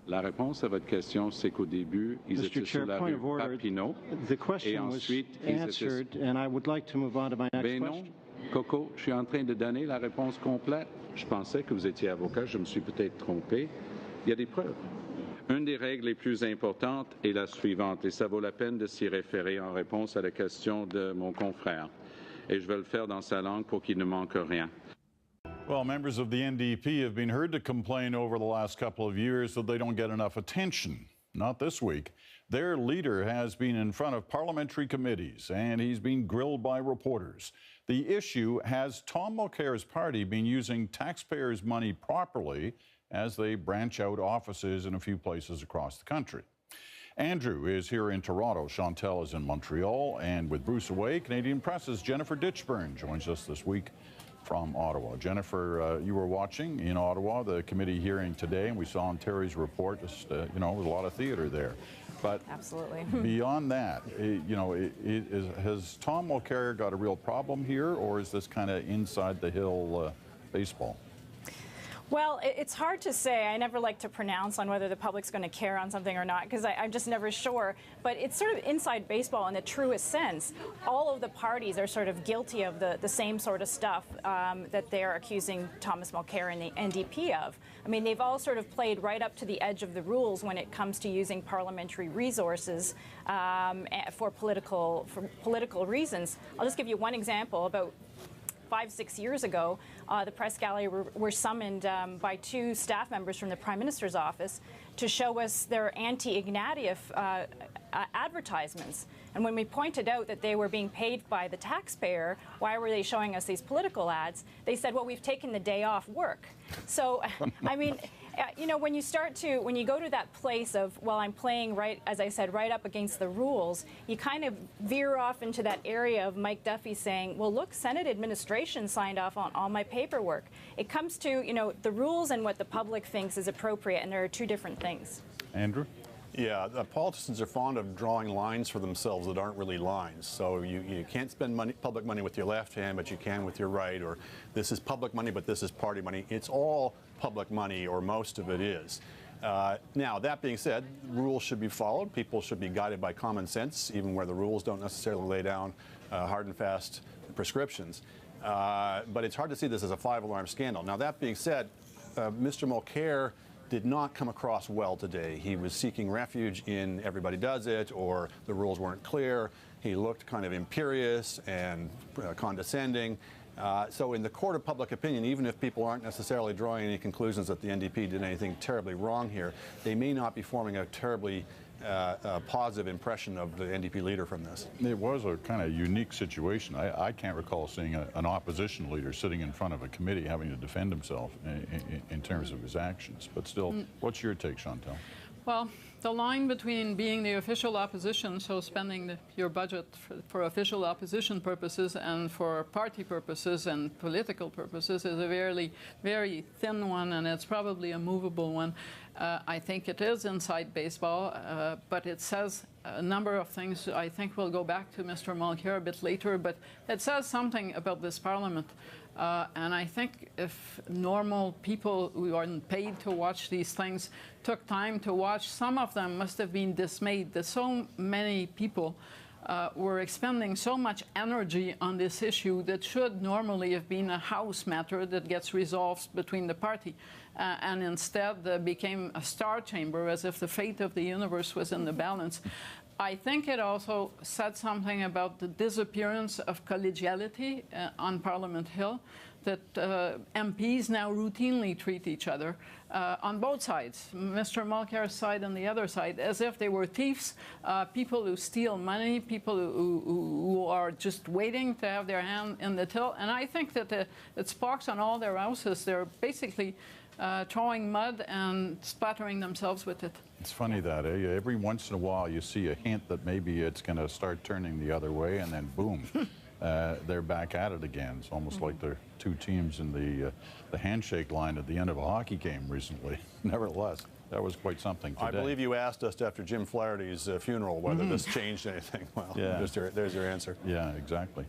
S6: La réponse à votre question, c'est qu'au début, ils
S8: Mr.
S6: étaient
S8: Chair,
S6: sur la
S8: point
S6: rue
S8: of order.
S6: Papineau,
S8: The
S6: et
S8: question was
S6: ensuite, ils étaient...
S8: answered, and I would like to move on to my next
S6: Ben non,
S8: question.
S6: Coco, je suis en train de donner la réponse complète. Je pensais que vous étiez avocat, je me suis peut-être trompé. Il y a des preuves. Une des règles les plus importantes est la suivante, et ça vaut la peine de s'y référer en réponse à la question de mon confrère. Et je vais le faire dans sa langue pour qu'il ne manque rien.
S11: Well, members of the NDP have been heard to complain over the last couple of years that they don't get enough attention. Not this week. Their leader has been in front of parliamentary committees and he's been grilled by reporters. The issue: has Tom Mulcair's party been using taxpayers' money properly as they branch out offices in a few places across the country? Andrew is here in Toronto. Chantal is in Montreal. And with Bruce away, Canadian Press's Jennifer Ditchburn joins us this week from Ottawa. Jennifer, you were watching in Ottawa the committee hearing today, and we saw in Terry's report, just, you know, there was a lot of theater there. But
S3: Absolutely.
S11: beyond that, has Tom Mulcair got a real problem here, or is this kind of inside the hill baseball?
S12: Well, it's hard to say. I never like to pronounce on whether the public's going to care on something or not, because I'm just never sure. But it's sort of inside baseball in the truest sense. All of the parties are sort of guilty of the same sort of stuff that they're accusing Thomas Mulcair and the NDP of. I mean, they've all sort of played right up to the edge of the rules when it comes to using parliamentary resources for political reasons. I'll just give you one example. About 5-6 years ago, the press gallery were summoned by two staff members from the Prime Minister's office to show us their anti-Ignatieff advertisements. And when we pointed out that they were being paid by the taxpayer, why were they showing us these political ads? They said, well, we've taken the day off work. So, I mean, you know, when you go to that place of, well, I'm playing right, as I said, right up against the rules, you kind of veer off into that area of Mike Duffy saying, well, look, Senate administration signed off on all my paperwork. It comes to, you know, the rules and what the public thinks is appropriate, and there are two different things.
S11: Andrew?
S13: Yeah, the politicians are fond of drawing lines for themselves that aren't really lines. So you can't spend public money with your left hand, but you can with your right, or this is public money, but this is party money. It's all public money, or most of it is. Now, that being said, rules should be followed. People should be guided by common sense, even where the rules don't necessarily lay down hard and fast prescriptions. But it's hard to see this as a five-alarm scandal. Now, that being said, Mr. Mulcair did not come across well today. He was seeking refuge in everybody does it, or the rules weren't clear. He looked kind of imperious and condescending. So in the court of public opinion, even if people aren't necessarily drawing any conclusions that the NDP did anything terribly wrong here, they may not be forming a terribly positive impression of the NDP leader from this.
S11: It was a kind of unique situation. I can't recall seeing an opposition leader sitting in front of a committee having to defend himself in terms of his actions. But still, what's your take, Chantal?
S14: Well, the line between being the official opposition, so spending your budget for official opposition purposes, and for party purposes and political purposes is a very, very thin one, and it's probably a movable one. I think it is inside baseball, but it says a number of things. I think we'll go back to Mr. Mulcair a bit later, but it says something about this Parliament. And I think if normal people who aren't paid to watch these things took time to watch, some of them must have been dismayed that so many people were expending so much energy on this issue that should normally have been a House matter that gets resolved between the party, and instead became a star chamber, as if the fate of the universe was in the balance. I think it also said something about the disappearance of collegiality on Parliament Hill, that MPs now routinely treat each other on both sides, Mr. Mulcair's side and the other side, as if they were thieves, people who steal money, people who are just waiting to have their hand in the till. And I think that it sparks on all their houses. They're basically throwing mud and splattering themselves with it.
S11: It's funny that every once in a while you see a hint that maybe it's going to start turning the other way, and then boom, they're back at it again. It's almost like they're two teams in the handshake line at the end of a hockey game recently. Nevertheless, that was quite something today.
S13: I believe you asked us after Jim Flaherty's funeral whether this changed anything. Well,
S11: yeah.
S13: There's your answer.
S11: Yeah, exactly.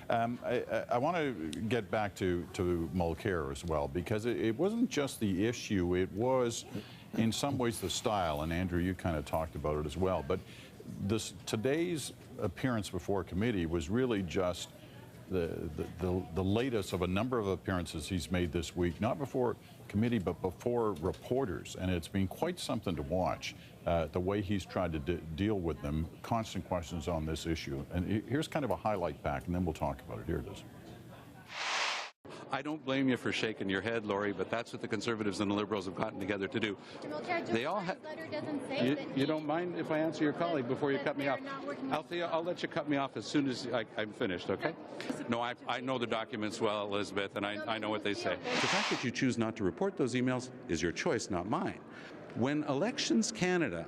S11: I want to get back to Mulcair as well, because it wasn't just the issue, it was in some ways the style, and Andrew, you kind of talked about it as well. But today's appearance before committee was really just the latest of a number of appearances he's made this week, not before committee, but before reporters. And it's been quite something to watch, the way he's tried to deal with them, constant questions on this issue. And here's kind of a highlight pack, and then we'll talk about it. Here it is.
S6: I don't blame you for shaking your head, Laurie, but that's what the Conservatives and the Liberals have gotten together to do. They all have. You don't mind if I answer your colleague before you cut me off? Althea, I'll let you cut me off as soon as I'm finished, okay? No, I know the documents well, Elizabeth, and I know what they say. The fact that you choose not to report those emails is your choice, not mine. When Elections Canada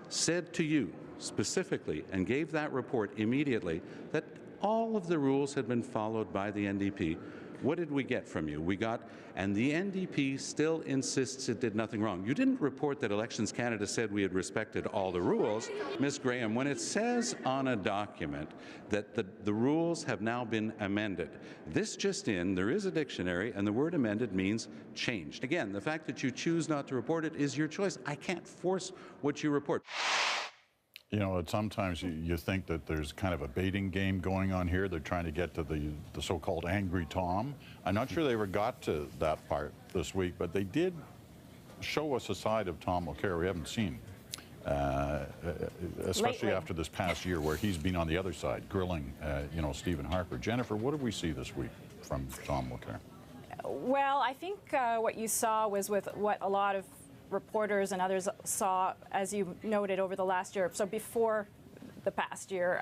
S6: said to you specifically and gave that report immediately that all of the rules had been followed by the NDP, what did we get from you? We got, and the NDP still insists it did nothing wrong. You didn't report that Elections Canada said we had respected all the rules. Ms. Graham, when it says on a document that the rules have now been amended, this just in, there is a dictionary, and the word amended means changed. Again, the fact that you choose not to report it is your choice. I can't force what you report.
S11: You know, sometimes you think that there's kind of a baiting game going on here. They're trying to get to the so-called Angry Tom. I'm not sure they ever got to that part this week, but they did show us a side of Tom Mulcair we haven't seen, especially after this past year where he's been on the other side, grilling, you know, Stephen Harper. Jennifer, what did we see this week from Tom Mulcair?
S12: Well, I think what you saw was with what a lot of reporters and others saw, as you noted, over the last year. So before the past year,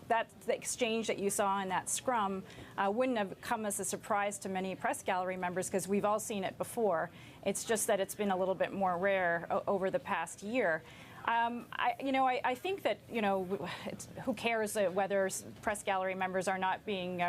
S12: that the exchange that you saw in that scrum wouldn't have come as a surprise to many press gallery members, because we've all seen it before. It's just that it's been a little bit more rare over the past year. I think that, you know, who cares whether press gallery members are not being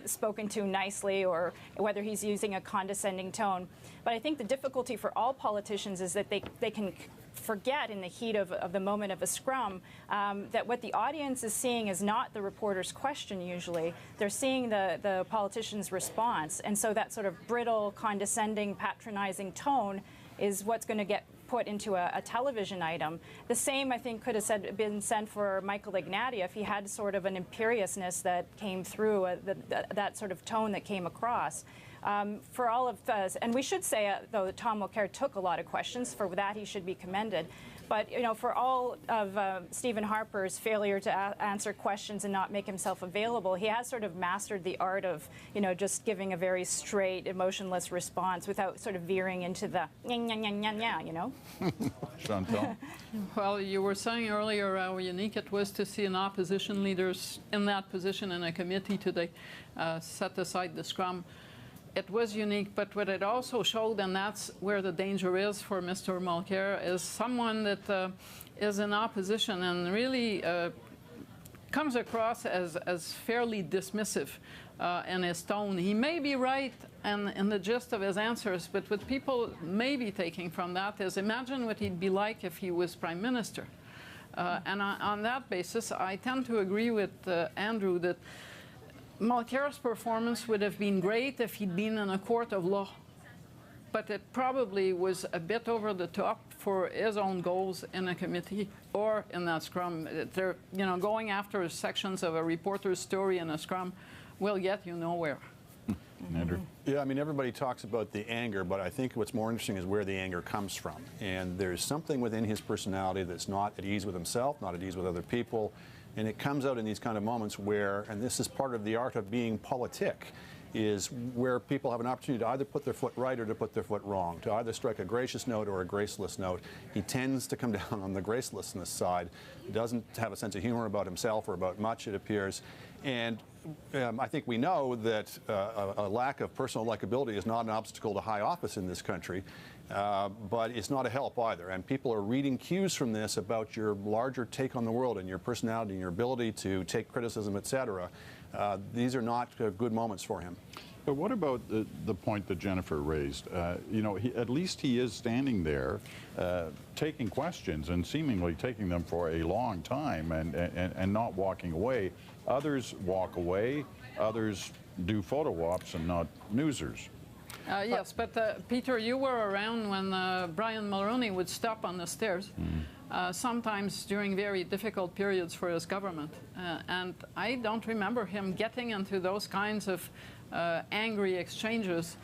S12: spoken to nicely, or whether he's using a condescending tone. But I think the difficulty for all politicians is that they can forget in the heat of the moment of a scrum that what the audience is seeing is not the reporter's question usually. They're seeing the politician's response. And so that sort of brittle, condescending, patronizing tone is what's going to get put into a television item. The same, I think, could have been said for Michael Ignatieff if he had sort of an imperiousness that came through, that sort of tone that came across. For all of us, and we should say, though, that Tom Mulcair took a lot of questions. For that, he should be commended. But, you know, for all of Stephen Harper's failure to answer questions and not make himself available, he has sort of mastered the art of, you know, just giving a very straight, emotionless response without sort of veering into the nya, you know?
S11: Chantal?
S14: Well, you were saying earlier how unique it was to see an opposition leader in that position in a committee today set aside the scrum. It was unique, but what it also showed, and that's where the danger is for Mr. Mulcair, is someone that is in opposition and really comes across as fairly dismissive in his tone. He may be right in the gist of his answers, but what people may be taking from that is imagine what he'd be like if he was Prime Minister. And on that basis, I tend to agree with Andrew that Mulcair's performance would have been great if he'd been in a court of law, but it probably was a bit over the top for his own goals in a committee or in that scrum. They're, you know, going after sections of a reporter's story in a scrum will get you nowhere.
S11: Andrew?
S13: Yeah, I mean, everybody talks about the anger, but I think what's more interesting is where the anger comes from. And there's something within his personality that's not at ease with himself, not at ease with other people. And it comes out in these kind of moments where, and this is part of the art of being politic, is where people have an opportunity to either put their foot right or to put their foot wrong, to either strike a gracious note or a graceless note. He tends to come down on the gracelessness side, doesn't have a sense of humor about himself or about much, it appears. And I think we know that a lack of personal likability is not an obstacle to high office in this country, but it's not a help either. And people are reading cues from this about your larger take on the world and your personality and your ability to take criticism, etc. These are not good moments for him.
S11: But what about the point that Jennifer raised? You know, at least he is standing there taking questions and seemingly taking them for a long time and not walking away. Others walk away, others do photo ops and not newsers.
S14: Yes, but Peter, you were around when Brian Mulroney would stop on the stairs, sometimes during very difficult periods for his government. And I don't remember him getting into those kinds of angry exchanges,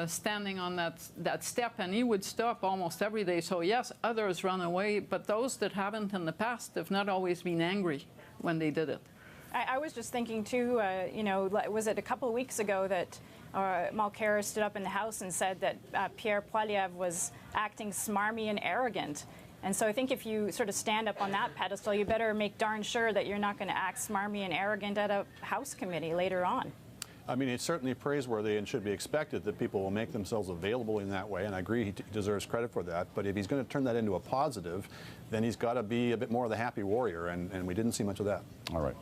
S14: standing on that step, and he would stop almost every day. So yes, others run away, but those that haven't in the past have not always been angry when they did it.
S12: I was just thinking too, you know, was it a couple of weeks ago that Mulcair stood up in the House and said that Pierre Poilievre was acting smarmy and arrogant. And so I think if you sort of stand up on that pedestal, you better make darn sure that you're not going to act smarmy and arrogant at a House committee later on.
S13: I mean, it's certainly praiseworthy and should be expected that people will make themselves available in that way, and I agree he deserves credit for that. But if he's going to turn that into a positive, then he's got to be a bit more of the happy warrior, and we didn't see much of that.
S11: All right.